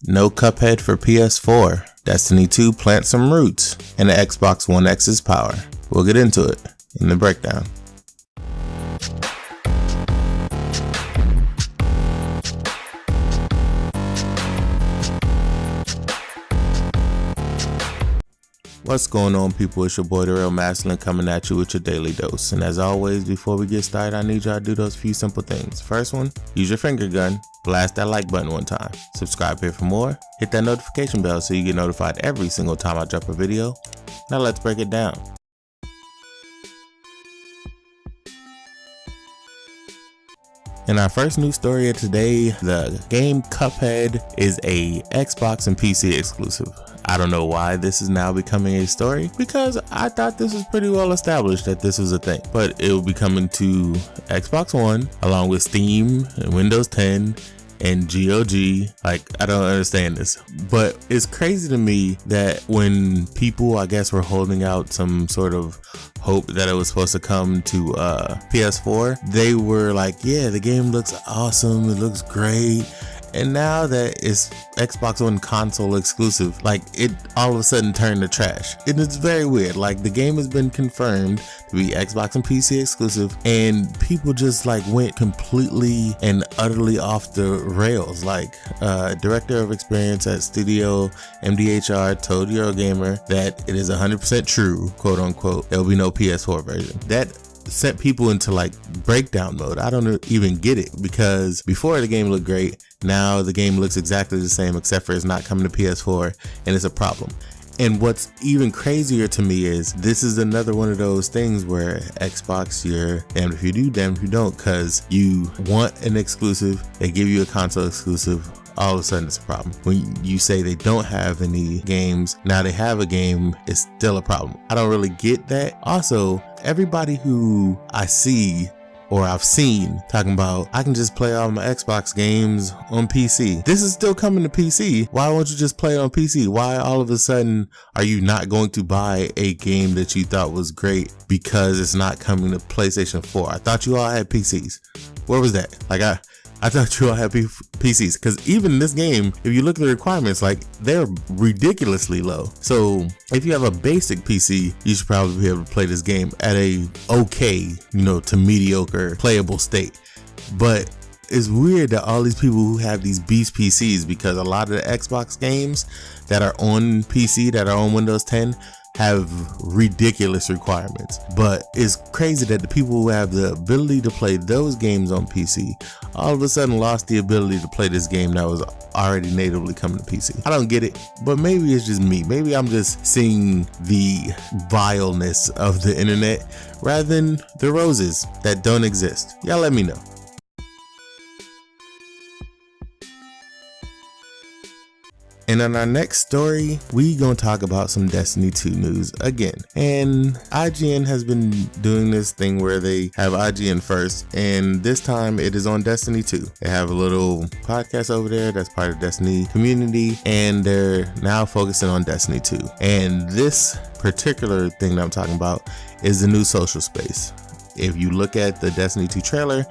No Cuphead for PS4. Destiny 2 plants some roots. And the Xbox One X's power. We'll get into it in the breakdown. What's going on, people? It's your boy DaRealMastalin coming at you with your daily dose. And as always, before we get started, I need y'all to do those few simple things. First one, use your finger gun, blast that like button one time. Subscribe here for more, hit that notification bell so you get notified every single time I drop a video. Now let's break it down. In our first news story of today, the game Cuphead is a Xbox and PC exclusive. I don't know why this is now becoming a story, because I thought this was pretty well established that this was a thing. But it will be coming to Xbox One along with Steam and Windows 10 and GOG. Like, I don't understand this, but it's crazy to me that when people, I guess, were holding out some sort of hope that it was supposed to come to PS4, they were like, yeah, the game looks awesome, it looks great. And now that it's Xbox One console exclusive, like, it all of a sudden turned to trash. And it's very weird. Like, the game has been confirmed to be Xbox and PC exclusive, and people just like went completely and utterly off the rails. Like, director of experience at Studio MDHR told Eurogamer that it is 100% true, quote unquote, there will be no PS4 version. That sent people into like breakdown mode. I don't even get it, because before the game looked great, now the game looks exactly the same except for it's not coming to PS4, and it's a problem. And what's even crazier to me is this is another one of those things where Xbox, you're damned if you do, damned if you don't, because you want an exclusive, they give you a console exclusive, all of a sudden it's a problem. When you say they don't have any games, now they have a game, it's still a problem. I don't really get that. Also, everybody who I see or I've seen talking about, I can just play all my Xbox games on PC. This is still coming to PC. Why won't you just play it on PC? Why all of a sudden are you not going to buy a game that you thought was great because it's not coming to PlayStation 4? I thought you all had PCs. Where was that? Like, I thought you all had PCs, because even this game, if you look at the requirements, like, they're ridiculously low. So if you have a basic PC, you should probably be able to play this game at a okay, to mediocre playable state. But it's weird that all these people who have these beast PCs, because a lot of the Xbox games that are on PC, that are on Windows 10, have ridiculous requirements. But it's crazy that the people who have the ability to play those games on PC all of a sudden lost the ability to play this game that was already natively coming to PC. I don't get it, but maybe it's just me. Maybe I'm just seeing the vileness of the internet rather than the roses that don't exist. Y'all let me know. And on our next story, we gonna talk about some Destiny 2 news again. And IGN has been doing this thing where they have IGN first, and this time it is on Destiny 2. They have a little podcast over there that's part of Destiny community, and they're now focusing on Destiny 2. And this particular thing that I'm talking about is the new social space. If you look at the Destiny 2 trailer,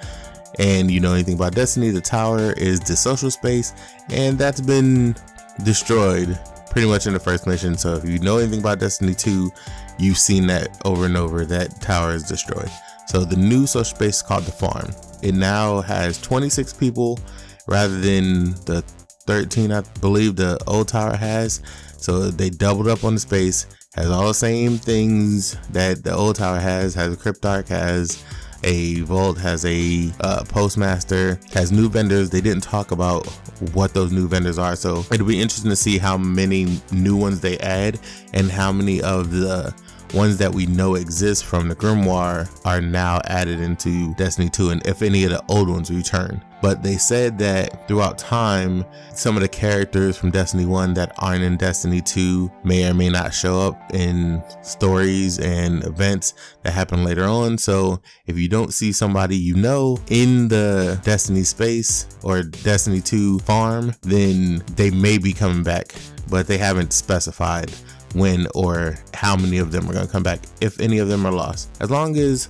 and you know anything about Destiny, the tower is the social space, and that's been destroyed pretty much in the first mission. So if you know anything about Destiny 2, you've seen that over and over, that tower is destroyed. So the new social space is called the farm. It now has 26 people rather than the 13 I believe the old tower has. So they doubled up on the space, has all the same things that the old tower has a cryptarch, has a vault, has a postmaster, has new vendors. They didn't talk about what those new vendors are, so it'll be interesting to see how many new ones they add and how many of the ones that we know exist from the Grimoire are now added into Destiny 2, and if any of the old ones return. But they said that throughout time, some of the characters from Destiny 1 that aren't in Destiny 2 may or may not show up in stories and events that happen later on. So if you don't see somebody in the Destiny space or Destiny 2 farm, then they may be coming back, but they haven't specified when or how many of them are going to come back, if any of them are lost. As long as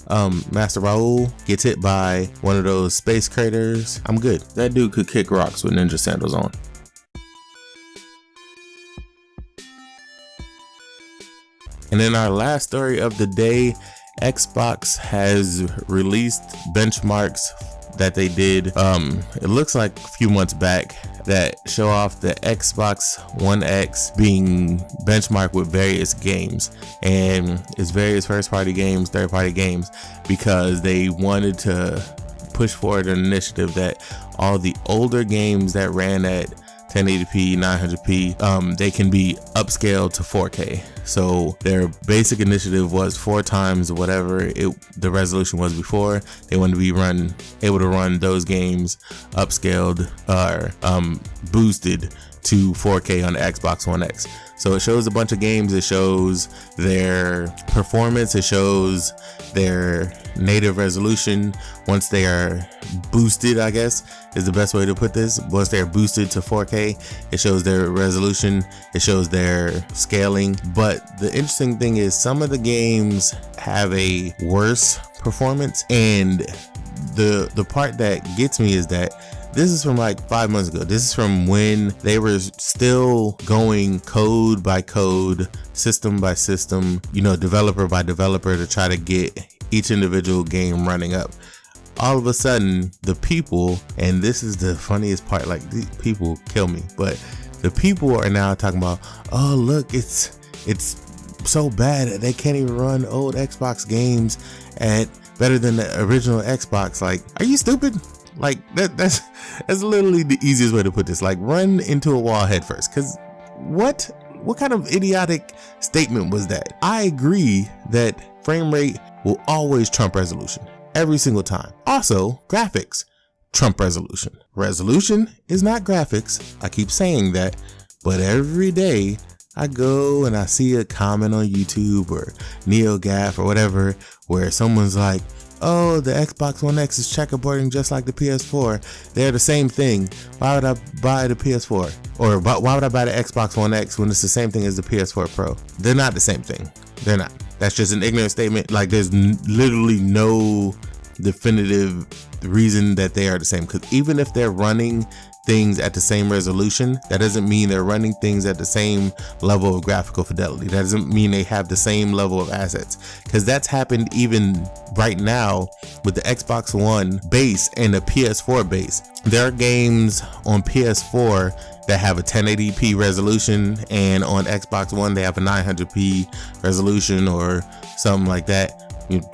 Master Raoul gets hit by one of those space craters, I'm good. That dude could kick rocks with ninja sandals on. And in our last story of the day, Xbox has released benchmarks that they did, it looks like a few months back, that show off the Xbox One X being benchmarked with various games, and it's various first party games, third party games, because they wanted to push forward an initiative that all the older games that ran at 1080p, 900p, they can be upscaled to 4K. So their basic initiative was 4 times whatever the resolution was before. They wanted to be able to run those games upscaled or boosted to 4K on the Xbox One X. So it shows a bunch of games. It shows their performance. It shows their native resolution once they are boosted, I guess is the best way to put this. Once they're boosted to 4K, it shows their resolution, it shows their scaling. But the interesting thing is some of the games have a worse performance, and the part that gets me is that this is from like 5 months ago. This is from when they were still going code by code, system by system, developer by developer, to try to get each individual game running up. All of a sudden, the people, and this is the funniest part, like these people kill me, but the people are now talking about, oh look, it's so bad that they can't even run old Xbox games at better than the original Xbox. Like, are you stupid? Like that's literally the easiest way to put this. Like, run into a wall head first. Cause what kind of idiotic statement was that? I agree that frame rate will always trump resolution every single time. Also, graphics trump resolution. Resolution is not graphics. I keep saying that, but every day I go and I see a comment on YouTube or NeoGAF or whatever where someone's like, oh, the Xbox One X is checkerboarding just like the PS4. They're the same thing. Why would I buy the PS4? Or why would I buy the Xbox One X when it's the same thing as the PS4 Pro? They're not the same thing. They're not. That's just an ignorant statement. Like, there's literally no definitive reason that they are the same. Because even if they're running things at the same resolution, that doesn't mean they're running things at the same level of graphical fidelity. That doesn't mean they have the same level of assets, because that's happened even right now with the Xbox One base and the PS4 base. There are games on PS4 that have a 1080p resolution, and on Xbox One they have a 900p resolution or something like that.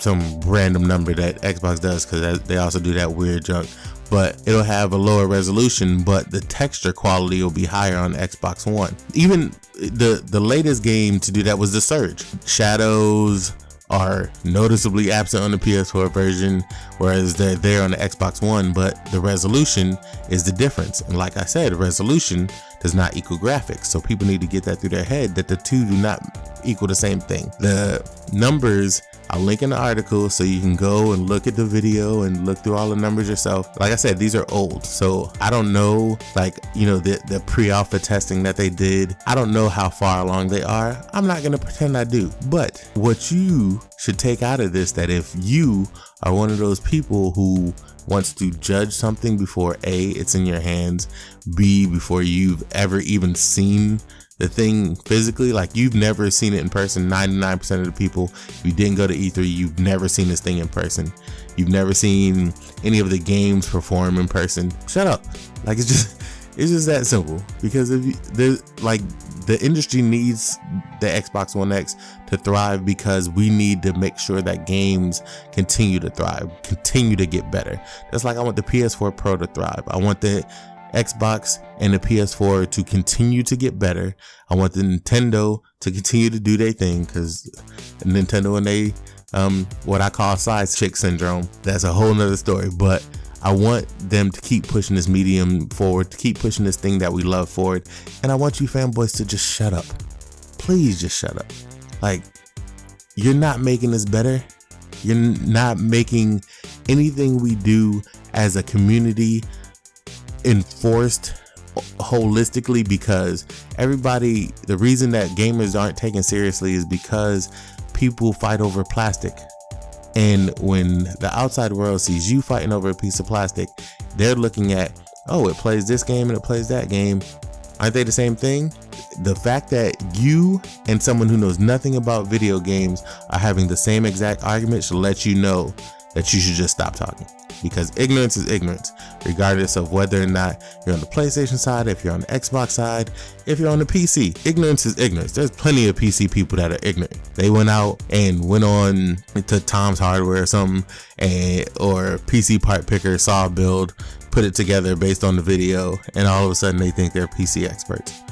Some random number that Xbox does, because they also do that weird junk. But it'll have a lower resolution, but the texture quality will be higher on Xbox One. Even the latest game to do that was The Surge. Shadows are noticeably absent on the PS4 version, whereas they're there on the Xbox One, but the resolution is the difference. And like I said, resolution does not equal graphics. So people need to get that through their head, that the two do not equal the same thing. The numbers, I'll link in the article so you can go and look at the video and look through all the numbers yourself. Like I said, these are old, so I don't know, the pre-alpha testing that they did. I don't know how far along they are. I'm not gonna pretend I do. But what you should take out of this, that if you are one of those people who wants to judge something before A, it's in your hands, B, before you've ever even seen the thing physically, like you've never seen it in person. 99% of the people, if you didn't go to E3, you've never seen this thing in person. You've never seen any of the games perform in person. Shut up. Like, it's just that simple. Because the industry needs the Xbox One X to thrive, because we need to make sure that games continue to thrive, continue to get better. That's like, I want the PS4 Pro to thrive. I want the Xbox and the PS4 to continue to get better. I want the Nintendo to continue to do their thing, because Nintendo and they what I call size chick syndrome, that's a whole nother story. But I want them to keep pushing this medium forward, to keep pushing this thing that we love forward. And I want you fanboys to just shut up. Please just shut up. Like, you're not making this better. You're not making anything we do as a community enforced holistically, because the reason that gamers aren't taken seriously is because people fight over plastic. And when the outside world sees you fighting over a piece of plastic, they're looking at, oh, it plays this game and it plays that game. Aren't they the same thing? The fact that you and someone who knows nothing about video games are having the same exact argument should let you know that you should just stop talking. Because ignorance is ignorance, regardless of whether or not you're on the PlayStation side, if you're on the Xbox side, if you're on the PC. Ignorance is ignorance. There's plenty of PC people that are ignorant. They went out and went on to Tom's Hardware or something, or PC Part Picker, saw a build, put it together based on the video, and all of a sudden they think they're PC experts.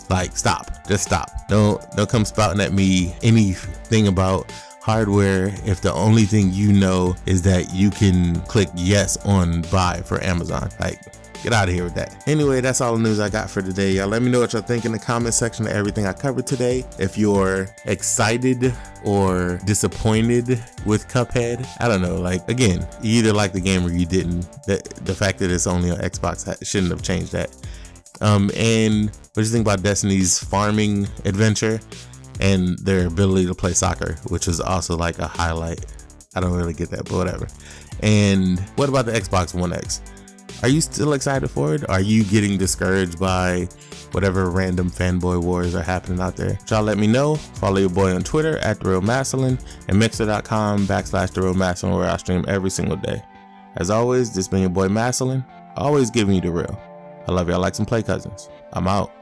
Like, stop. Just stop. Don't come spouting at me anything about hardware if the only thing you know is that you can click yes on buy for Amazon. Like, get out of here with that. Anyway, that's all the news I got for today. Y'all let me know what y'all think in the comment section of everything I covered today. If you're excited or disappointed with Cuphead, I don't know. Like, again, you either like the game or you didn't. The fact that it's only on Xbox shouldn't have changed that. And what do you think about Destiny's farming adventure and their ability to play soccer, which is also like a highlight? I don't really get that, but whatever. And what about the Xbox One X? Are you still excited for it? Are you getting discouraged by whatever random fanboy wars are happening out there? Y'all let me know. Follow your boy on Twitter at DaRealMastalin and Mixer.com/DaRealMastalin, where I stream every single day. As always, this been your boy Mastalin, always giving you the real. I love y'all like some play cousins. I'm out.